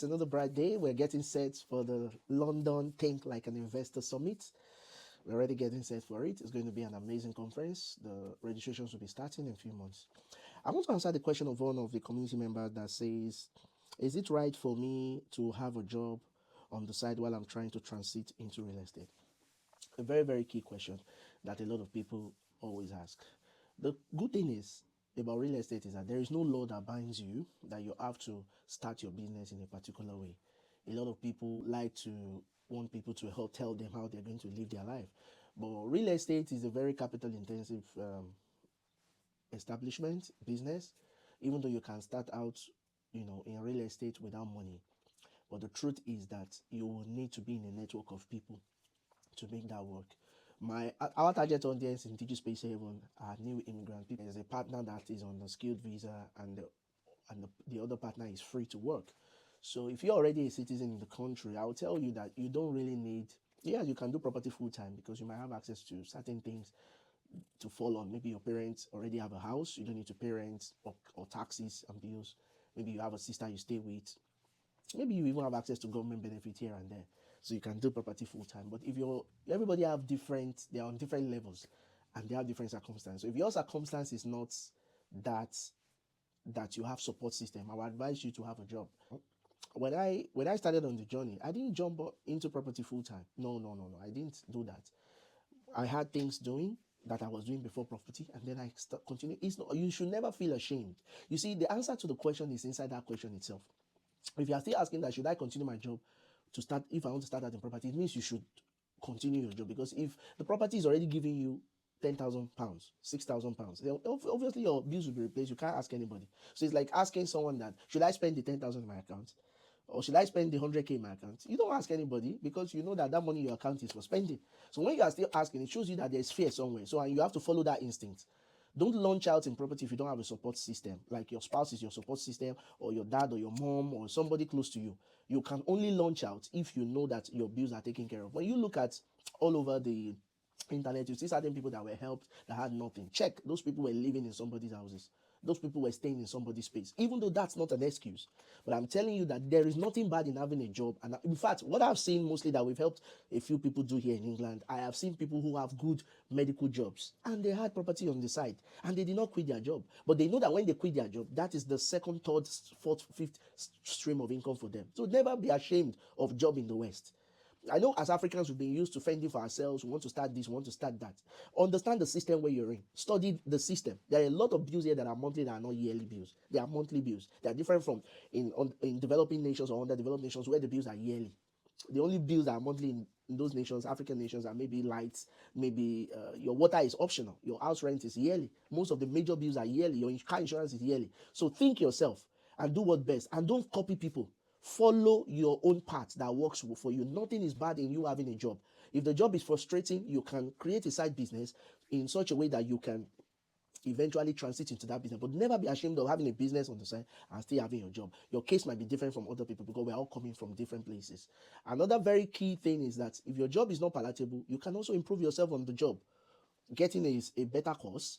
It's another bright day. We're getting set for the London Think Like an Investor Summit. We're already getting set for it. It's going to be an amazing conference. The registrations will be starting in a few months. I want to answer the question of one of the community members that says, is it right for me to have a job on the side while I'm trying to transit into real estate? A very, very key question that a lot of people always ask. The good thing is about real estate is that there is no law that binds you that you have to start your business in a particular way. A lot of people like to want people to help tell them how they're going to live their life. But real estate is a very capital intensive establishment, business, even though you can start out, in real estate without money. But the truth is that you will need to be in a network of people to make that work. Our target audience in DigiSpace 7 are new immigrant people. There's a partner that is on a skilled visa, and the other partner is free to work. So if you're already a citizen in the country, I will tell you that you don't really need. Yeah, you can do property full time because you might have access to certain things to fall on. Maybe your parents already have a house, you don't need to pay rent or taxes and bills. Maybe you have a sister you stay with. Maybe you even have access to government benefit here and there, so you can do property full time. But if you're everybody have different, they're on different levels, and they have different circumstances. So if your circumstance is not that you have support system, I would advise you to have a job. When I started on the journey, I didn't jump into property full time. No. I didn't do that. I had things doing that I was doing before property, and then I continue. It's not, you should never feel ashamed. You see, the answer to the question is inside that question itself. If you are still asking that, should I continue my job to start, if I want to start out in property, it means you should continue your job, because if the property is already giving you £10,000, £6,000, then obviously your bills will be replaced. You can't ask anybody. So it's like asking someone that, should I spend the 10,000 in my account, or should I spend the 100K in my account? You don't ask anybody, because you know that that money in your account is for spending. So when you are still asking, it shows you that there's fear somewhere. So, and you have to follow that instinct. Don't launch out in property if you don't have a support system, like your spouse is your support system, or your dad or your mom or somebody close to you. You can only launch out if you know that your bills are taken care of. When you look at all over the internet, you see certain people that were helped that had nothing. Check, those people were living in somebody's houses. Those people were staying in somebody's space, even though that's not an excuse. But I'm telling you that there is nothing bad in having a job. And in fact, what I've seen mostly that we've helped a few people do here in England, I have seen people who have good medical jobs and they had property on the side and they did not quit their job. But they know that when they quit their job, that is the second, third, fourth, fifth stream of income for them. So never be ashamed of job in the West. I know as Africans, we've been used to fending for ourselves. We want to start this, we want to start that. Understand the system where you're in. Study the system. There are a lot of bills here that are monthly, that are not yearly bills. They are monthly bills. They are different from in developing nations or underdeveloped nations where the bills are yearly. The only bills that are monthly in those nations, African nations, are maybe lights, maybe your water is optional, your house rent is yearly. Most of the major bills are yearly. Your car insurance is yearly. So think yourself and do what best, and don't copy people. Follow your own path that works for you. Nothing is bad in you having a job. If the job is frustrating, you can create a side business in such a way that you can eventually transit into that business. But never be ashamed of having a business on the side and still having your job. Your case might be different from other people because we're all coming from different places. Another very key thing is that if your job is not palatable, you can also improve yourself on the job. Getting a better course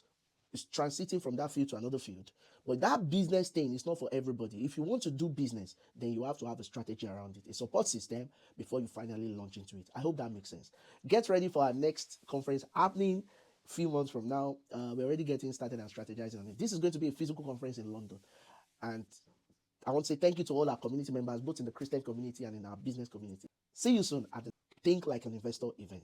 is transiting from that field to another field. But that business thing is not for everybody. If you want to do business, then you have to have a strategy around it, a support system before you finally launch into it. I hope that makes sense. Get ready for our next conference happening a few months from now. We're already getting started and strategizing on it. This is going to be a physical conference in London. And I want to say thank you to all our community members, both in the Christian community and in our business community. See you soon at the Think Like an Investor event.